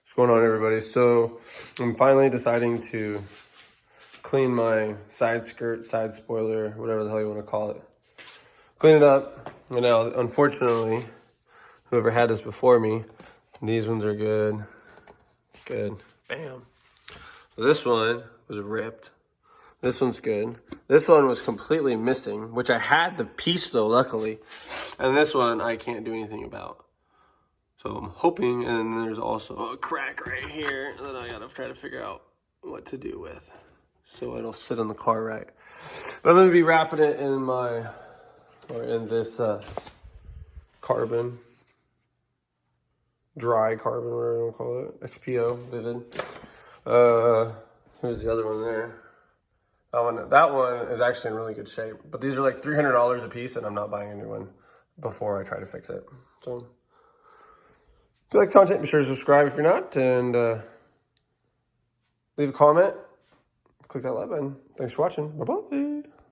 What's going on, everybody? So I'm finally deciding to clean my side skirt, side spoiler, whatever the hell you want to call it. Clean it up. And now, unfortunately, whoever had this before me, these ones are good. Good. Bam. So this one was ripped. This one's good. This one was completely missing, which I had the piece though, luckily. And this one I can't do anything about. So I'm hoping, and then there's also a crack right here that I gotta try to figure out what to do with, so it'll sit in the car right. But I'm gonna be wrapping it in in this carbon, dry carbon, whatever you wanna call it, XPO Vvivid. Here's the other one there. That one is actually in really good shape, but these are like $300 a piece, and I'm not buying a new one before I try to fix it. So. If you like content, be sure to subscribe if you're not, and leave a comment. Click that like button. Thanks for watching. Bye-bye.